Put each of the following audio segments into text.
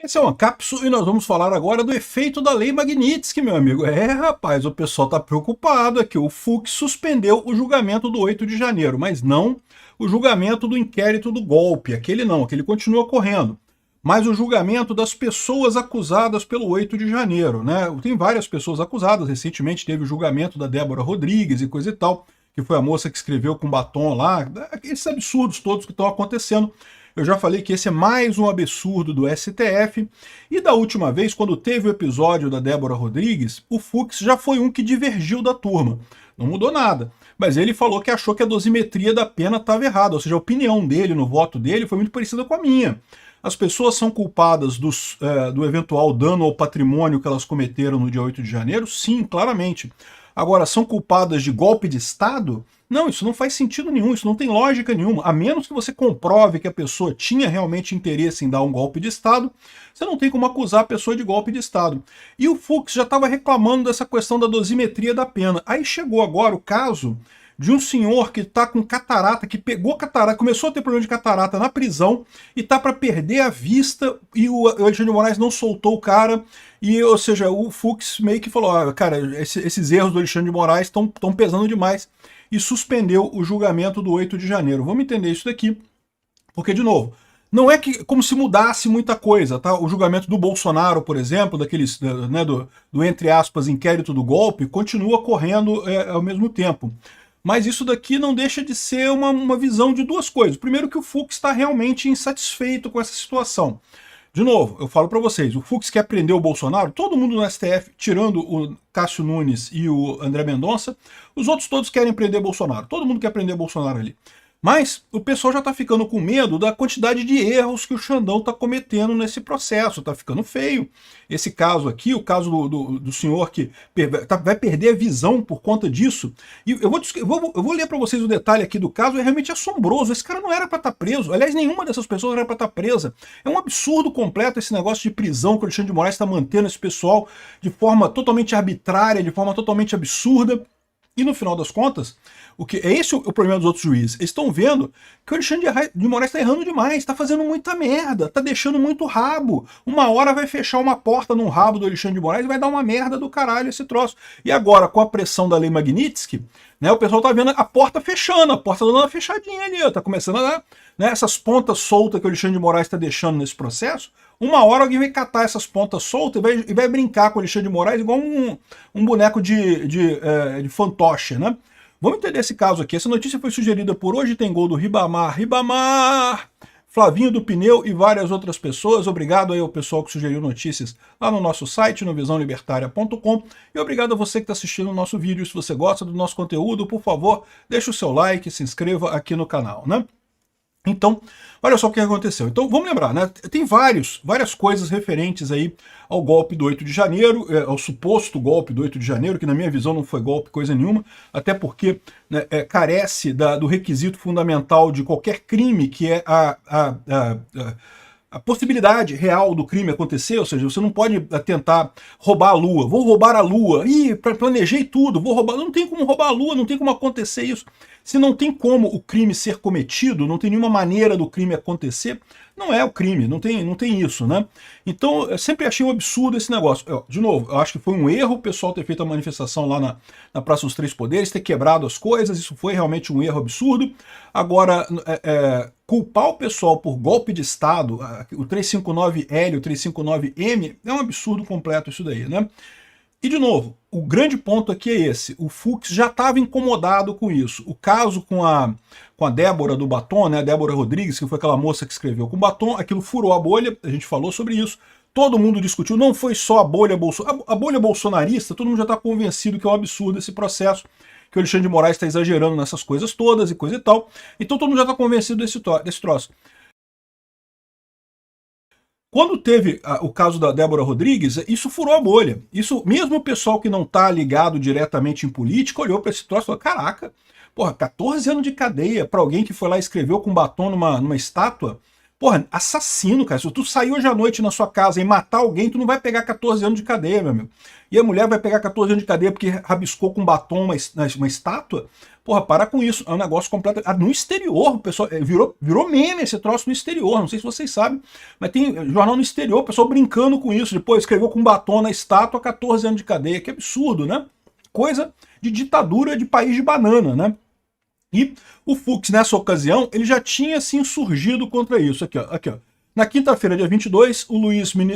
Esse é uma cápsula e nós vamos falar agora do efeito da Lei Magnitsky, meu amigo. Rapaz, o pessoal está preocupado aqui. O Fux suspendeu o julgamento do 8 de janeiro, mas não o julgamento do inquérito do golpe. Aquele não, aquele continua correndo. Mas o julgamento das pessoas acusadas pelo 8 de janeiro, né? Tem várias pessoas acusadas. Recentemente teve o julgamento da Débora Rodrigues e coisa e tal, que foi a moça que escreveu com batom lá. Esses absurdos todos que estão acontecendo. Eu já falei que esse é mais um absurdo do STF. E da última vez, quando teve o episódio da Débora Rodrigues, o Fux já foi um que divergiu da turma. Não mudou nada. Mas ele falou que achou que a dosimetria da pena estava errada. Ou seja, a opinião dele no voto dele foi muito parecida com a minha. As pessoas são culpadas do eventual dano ao patrimônio que elas cometeram no dia 8 de janeiro? Sim, claramente. Agora, são culpadas de golpe de Estado? Não, isso não faz sentido nenhum, isso não tem lógica nenhuma. A menos que você comprove que a pessoa tinha realmente interesse em dar um golpe de Estado, você não tem como acusar a pessoa de golpe de Estado. E o Fux já estava reclamando dessa questão da dosimetria da pena. Aí chegou agora o caso de um senhor que está com catarata, que pegou catarata, começou a ter problema de catarata na prisão e está para perder a vista, e o Alexandre de Moraes não soltou o cara, ou seja, o Fux meio que falou, cara, esses erros do Alexandre de Moraes estão pesando demais, e suspendeu o julgamento do 8 de janeiro. Vamos entender isso daqui, porque, de novo, não é que como se mudasse muita coisa, tá? O julgamento do Bolsonaro, por exemplo, daqueles, né, do entre aspas, inquérito do golpe, continua correndo ao mesmo tempo. Mas isso daqui não deixa de ser uma visão de duas coisas. Primeiro, que o Fux está realmente insatisfeito com essa situação. De novo, eu falo para vocês, o Fux quer prender o Bolsonaro, todo mundo no STF, tirando o Cássio Nunes e o André Mendonça, os outros todos querem prender Bolsonaro, todo mundo quer prender Bolsonaro ali. Mas o pessoal já está ficando com medo da quantidade de erros que o Xandão está cometendo nesse processo, está ficando feio. Esse caso aqui, o caso do senhor que vai perder a visão por conta disso. E eu vou ler para vocês o detalhe aqui do caso, é realmente assombroso. Esse cara não era para estar preso, aliás, nenhuma dessas pessoas era para estar presa. É um absurdo completo esse negócio de prisão que o Alexandre de Moraes está mantendo esse pessoal de forma totalmente arbitrária, de forma totalmente absurda. E no final das contas, é esse o problema dos outros juízes. Eles estão vendo que o Alexandre de Moraes está errando demais, está fazendo muita merda, está deixando muito rabo. Uma hora vai fechar uma porta no rabo do Alexandre de Moraes e vai dar uma merda do caralho esse troço. E agora, com a pressão da Lei Magnitsky, né, o pessoal está vendo a porta fechando, a porta dando uma fechadinha ali, está começando a dar, né, essas pontas soltas que o Alexandre de Moraes está deixando nesse processo. Uma hora alguém vai catar essas pontas soltas e vai brincar com o Alexandre de Moraes igual um boneco de fantoche, né? Vamos entender esse caso aqui. Essa notícia foi sugerida por Hoje Tem Gol do Ribamar, Flavinho do Pneu e várias outras pessoas. Obrigado aí ao pessoal que sugeriu notícias lá no nosso site, no visãolibertaria.com. E obrigado a você que está assistindo o nosso vídeo. Se você gosta do nosso conteúdo, por favor, deixe o seu like, se inscreva aqui no canal, né? Então, olha só o que aconteceu. Então, vamos lembrar, né? Tem várias coisas referentes aí ao golpe do 8 de janeiro, ao suposto golpe do 8 de janeiro, que na minha visão não foi golpe coisa nenhuma, até porque, né, carece do requisito fundamental de qualquer crime, que é a possibilidade real do crime acontecer, ou seja, você não pode tentar roubar a Lua. Vou roubar a Lua. Planejei tudo, vou roubar. Não tem como roubar a Lua, não tem como acontecer isso. Se não tem como o crime ser cometido, não tem nenhuma maneira do crime acontecer, não é o crime, não tem isso, né? Então, eu sempre achei um absurdo esse negócio. De novo, eu acho que foi um erro o pessoal ter feito a manifestação lá na Praça dos Três Poderes, ter quebrado as coisas, isso foi realmente um erro absurdo. Agora, culpar o pessoal por golpe de Estado, o 359L, o 359M, é um absurdo completo isso daí, né? E, de novo, o grande ponto aqui é esse. O Fux já estava incomodado com isso. O caso com a Débora do batom, né, a Débora Rodrigues, que foi aquela moça que escreveu com batom, aquilo furou a bolha, a gente falou sobre isso. Todo mundo discutiu, não foi só a bolha a bolha bolsonarista, todo mundo já está convencido que é um absurdo esse processo, que o Alexandre de Moraes está exagerando nessas coisas todas e coisa e tal. Então todo mundo já está convencido desse troço. Quando teve o caso da Débora Rodrigues, isso furou a bolha. Isso, mesmo o pessoal que não está ligado diretamente em política, olhou para esse troço e falou, caraca, porra, 14 anos de cadeia para alguém que foi lá e escreveu com batom numa estátua. Porra, assassino, cara. Se tu sair hoje à noite na sua casa e matar alguém, tu não vai pegar 14 anos de cadeia, meu amigo. E a mulher vai pegar 14 anos de cadeia porque rabiscou com batom uma estátua? Porra, para com isso. É um negócio completo. No exterior, o pessoal virou meme esse troço no exterior. Não sei se vocês sabem, mas tem jornal no exterior, o pessoal brincando com isso. Depois escreveu com batom na estátua, 14 anos de cadeia. Que absurdo, né? Coisa de ditadura de país de banana, né? E o Fux, nessa ocasião, ele já tinha se insurgido contra isso. Aqui, ó. Na quinta-feira, dia 22,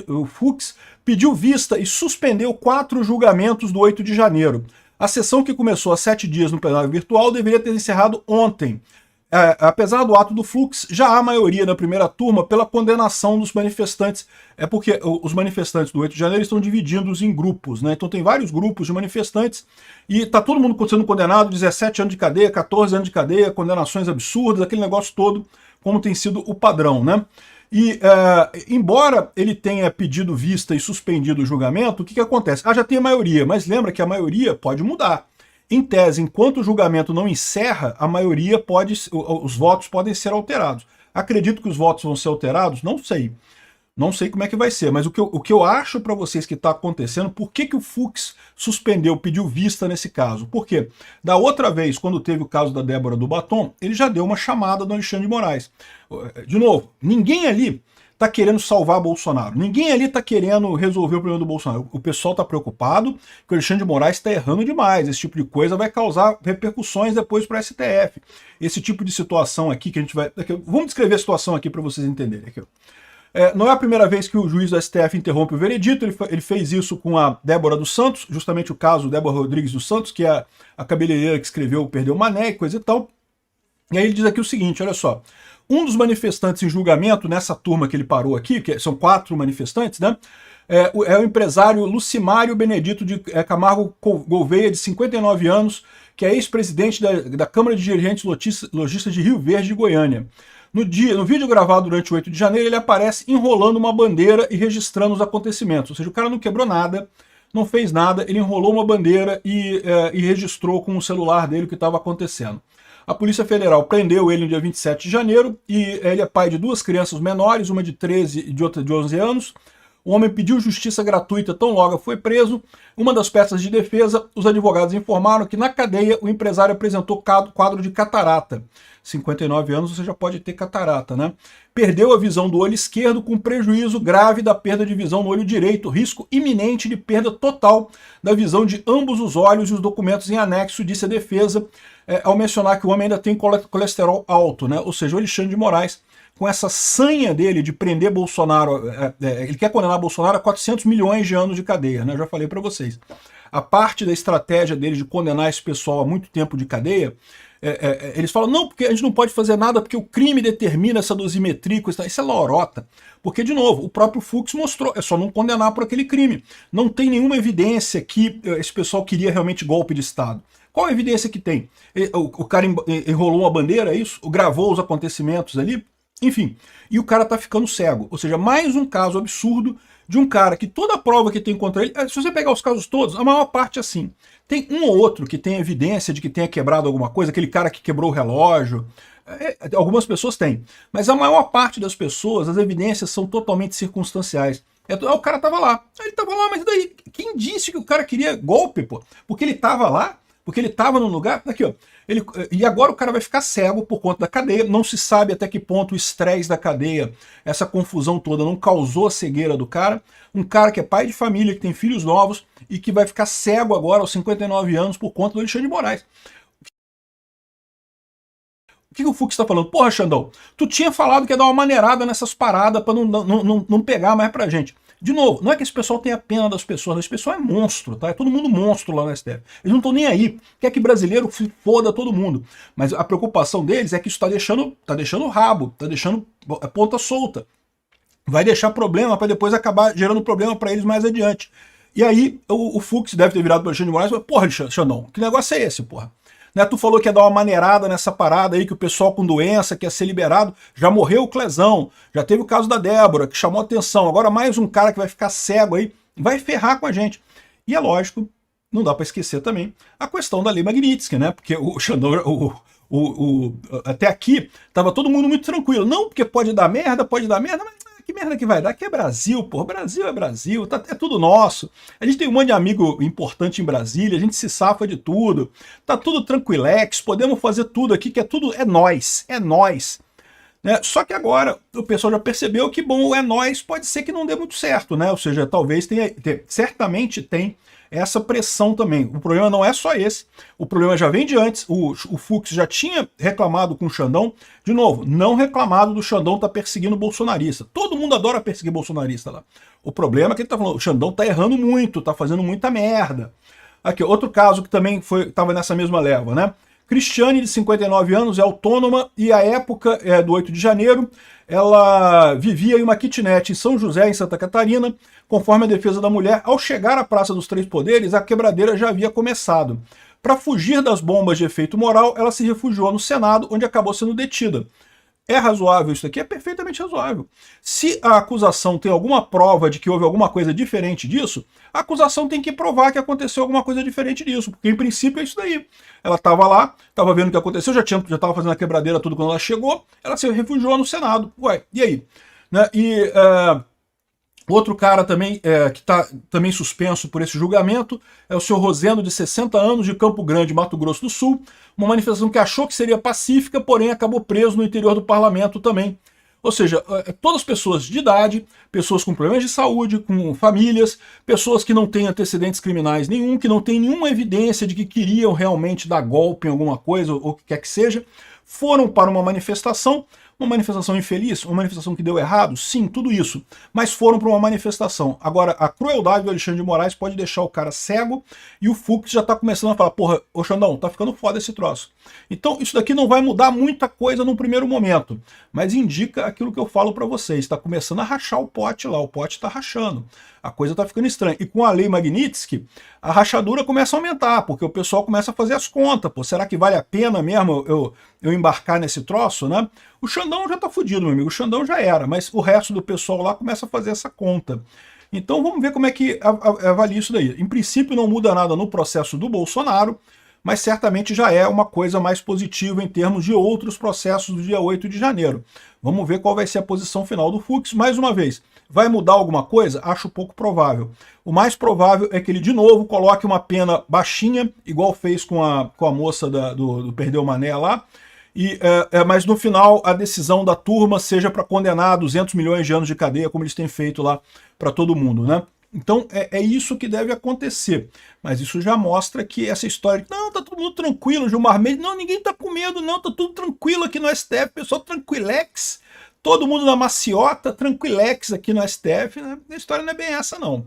o Fux pediu vista e suspendeu 4 julgamentos do 8 de janeiro. A sessão, que começou há 7 dias no plenário virtual, deveria ter encerrado ontem. Apesar do ato do Fux, já há maioria na primeira turma pela condenação dos manifestantes. É porque os manifestantes do 8 de janeiro estão divididos em grupos, né? Então tem vários grupos de manifestantes e tá todo mundo sendo condenado, 17 anos de cadeia, 14 anos de cadeia, condenações absurdas, aquele negócio todo, como tem sido o padrão, né? E, embora ele tenha pedido vista e suspendido o julgamento, o que acontece? Já tem a maioria, mas lembra que a maioria pode mudar. Em tese, enquanto o julgamento não encerra, a maioria os votos podem ser alterados. Acredito que os votos vão ser alterados? Não sei. Não sei como é que vai ser, mas o que eu acho para vocês que está acontecendo, por que o Fux pediu vista nesse caso? Porque da outra vez, quando teve o caso da Débora do Batom, ele já deu uma chamada do Alexandre de Moraes. De novo, ninguém ali está querendo salvar Bolsonaro. Ninguém ali está querendo resolver o problema do Bolsonaro. O pessoal está preocupado que o Alexandre de Moraes está errando demais. Esse tipo de coisa vai causar repercussões depois para o STF. Esse tipo de situação aqui que a gente vai... Vamos descrever a situação aqui para vocês entenderem. Aqui, não é a primeira vez que o juiz do STF interrompe o veredito. Ele fez isso com a Débora dos Santos, justamente o caso Débora Rodrigues dos Santos, que é a cabeleireira que escreveu Perdeu o Mané e coisa e tal. E aí ele diz aqui o seguinte, olha só. Um dos manifestantes em julgamento, nessa turma que ele parou aqui, que são 4 manifestantes, né? É o empresário Lucimário Benedito de Camargo Gouveia, de 59 anos, que é ex-presidente da Câmara de Dirigentes Lojistas de Rio Verde, de Goiânia. No vídeo gravado durante o 8 de janeiro, ele aparece enrolando uma bandeira e registrando os acontecimentos. Ou seja, o cara não quebrou nada, não fez nada, ele enrolou uma bandeira e registrou com o celular dele o que estava acontecendo. A Polícia Federal prendeu ele no dia 27 de janeiro e ele é pai de 2 crianças menores, uma de 13 e outra de 11 anos. O homem pediu justiça gratuita tão logo foi preso. Uma das peças de defesa, os advogados informaram que na cadeia o empresário apresentou quadro de catarata. 59 anos você já pode ter catarata, né? Perdeu a visão do olho esquerdo com prejuízo grave da perda de visão no olho direito, risco iminente de perda total da visão de ambos os olhos e os documentos em anexo, disse a defesa, ao mencionar que o homem ainda tem colesterol alto, né? Ou seja, o Alexandre de Moraes, com essa sanha dele de prender Bolsonaro, ele quer condenar Bolsonaro a 400 milhões de anos de cadeia, né? Eu já falei para vocês. A parte da estratégia dele de condenar esse pessoal a muito tempo de cadeia, eles falam, não, porque a gente não pode fazer nada porque o crime determina essa dosimetria, isso é lorota. Porque, de novo, o próprio Fux mostrou, é só não condenar por aquele crime. Não tem nenhuma evidência que esse pessoal queria realmente golpe de Estado. Qual a evidência que tem? O cara enrolou uma bandeira, é isso? Gravou os acontecimentos ali? Enfim, e o cara tá ficando cego. Ou seja, mais um caso absurdo de um cara que toda a prova que tem contra ele, se você pegar os casos todos, a maior parte é assim. Tem um ou outro que tem evidência de que tenha quebrado alguma coisa, aquele cara que quebrou o relógio, algumas pessoas têm. Mas a maior parte das pessoas, as evidências são totalmente circunstanciais. O cara tava lá. Ele tava lá, mas daí, quem disse que o cara queria golpe, pô? Porque ele tava lá? Porque ele estava no lugar... Aqui, ó. E agora o cara vai ficar cego por conta da cadeia. Não se sabe até que ponto o estresse da cadeia, essa confusão toda, não causou a cegueira do cara. Um cara que é pai de família, que tem filhos novos e que vai ficar cego agora aos 59 anos por conta do Alexandre de Moraes. O que o Fux está falando? Porra, Xandão, tu tinha falado que ia dar uma maneirada nessas paradas para não pegar mais pra gente. De novo, não é que esse pessoal tenha pena das pessoas, esse pessoal é monstro, tá? É todo mundo monstro lá no STF. Eles não estão nem aí. Quer que brasileiro foda todo mundo. Mas a preocupação deles é que isso tá deixando rabo, tá deixando a ponta solta. Vai deixar problema para depois acabar gerando problema para eles mais adiante. E aí o Fux deve ter virado para o Alexandre de Moraes e falou, porra, Xandão, que negócio é esse, porra? Né, tu falou que ia dar uma maneirada nessa parada aí, que o pessoal com doença, que ia ser liberado, já morreu o Clezão, já teve o caso da Débora, que chamou atenção, agora mais um cara que vai ficar cego aí, vai ferrar com a gente. E é lógico, não dá para esquecer também a questão da Lei Magnitsky, né, porque o Até aqui estava todo mundo muito tranquilo. Não, porque pode dar merda, mas que merda que vai dar? Aqui é Brasil, pô. Brasil é Brasil, é tudo nosso. A gente tem um monte de amigo importante em Brasília, a gente se safa de tudo. Tá tudo tranquilex, podemos fazer tudo aqui, que é nós, é nós. Né? Só que agora o pessoal já percebeu que, bom, é nós, pode ser que não dê muito certo, né? Ou seja, talvez certamente tem essa pressão também. O problema não é só esse, o problema já vem de antes. O Fux já tinha reclamado com o Xandão, de novo, não reclamado do Xandão estar perseguindo bolsonarista. Todo mundo adora perseguir bolsonarista lá. O problema é que ele tá falando, o Xandão tá errando muito, tá fazendo muita merda. Aqui, outro caso que também estava nessa mesma leva, né? Cristiane, de 59 anos, é autônoma e à época do 8 de janeiro, ela vivia em uma kitnet em São José, em Santa Catarina. Conforme a defesa da mulher, ao chegar à Praça dos Três Poderes, a quebradeira já havia começado. Para fugir das bombas de efeito moral, ela se refugiou no Senado, onde acabou sendo detida. É razoável isso aqui? É perfeitamente razoável. Se a acusação tem alguma prova de que houve alguma coisa diferente disso, a acusação tem que provar que aconteceu alguma coisa diferente disso, porque em princípio é isso daí. Ela estava lá, estava vendo o que aconteceu, já estava fazendo a quebradeira tudo quando ela chegou, ela se refugiou no Senado. Ué, e aí? Né? Outro cara também que está também suspenso por esse julgamento é o senhor Rosendo, de 60 anos, de Campo Grande, Mato Grosso do Sul. Uma manifestação que achou que seria pacífica, porém acabou preso no interior do parlamento também. Ou seja, todas as pessoas de idade, pessoas com problemas de saúde, com famílias, pessoas que não têm antecedentes criminais nenhum, que não têm nenhuma evidência de que queriam realmente dar golpe em alguma coisa, ou o que quer que seja, foram para uma manifestação infeliz, uma manifestação que deu errado, sim, tudo isso, mas foram para uma manifestação. Agora, a crueldade do Alexandre de Moraes pode deixar o cara cego e o Fux já tá começando a falar, porra, ô Xandão, tá ficando foda esse troço. Então, isso daqui não vai mudar muita coisa no primeiro momento, mas indica aquilo que eu falo para vocês, tá começando a rachar o pote lá, o pote tá rachando. A coisa tá ficando estranha. E com a lei Magnitsky, a rachadura começa a aumentar, porque o pessoal começa a fazer as contas. Pô, será que vale a pena mesmo eu embarcar nesse troço, né? O Xandão já tá fudido, meu amigo. O Xandão já era, mas o resto do pessoal lá começa a fazer essa conta. Então vamos ver como é que avalia isso daí. Em princípio não muda nada no processo do Bolsonaro, mas certamente já é uma coisa mais positiva em termos de outros processos do dia 8 de janeiro. Vamos ver qual vai ser a posição final do Fux. Mais uma vez, vai mudar alguma coisa? Acho pouco provável. O mais provável é que ele, de novo, coloque uma pena baixinha, igual fez com a moça do Perdeu Mané lá, mas no final a decisão da turma seja para condenar a 200 milhões de anos de cadeia, como eles têm feito lá para todo mundo, né? Então é isso que deve acontecer. Mas isso já mostra que essa história de não, tá todo mundo tranquilo, Gilmar Mendes, não, ninguém tá com medo, não, tá tudo tranquilo aqui no STF, pessoal tranquilex, todo mundo na maciota, tranquilex aqui no STF, né? A história não é bem essa, não.